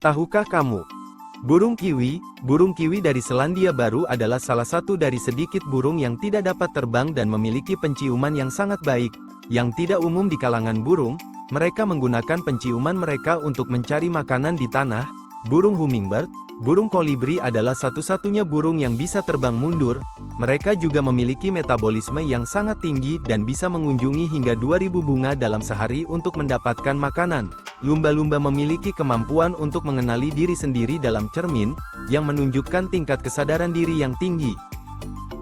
Tahukah kamu? Burung kiwi dari Selandia Baru adalah salah satu dari sedikit burung yang tidak dapat terbang dan memiliki penciuman yang sangat baik, yang tidak umum di kalangan burung. Mereka menggunakan penciuman mereka untuk mencari makanan di tanah. Burung hummingbird, burung kolibri adalah satu-satunya burung yang bisa terbang mundur. Mereka juga memiliki metabolisme yang sangat tinggi dan bisa mengunjungi hingga 2000 bunga dalam sehari untuk mendapatkan makanan. Lumba-lumba memiliki kemampuan untuk mengenali diri sendiri dalam cermin, yang menunjukkan tingkat kesadaran diri yang tinggi.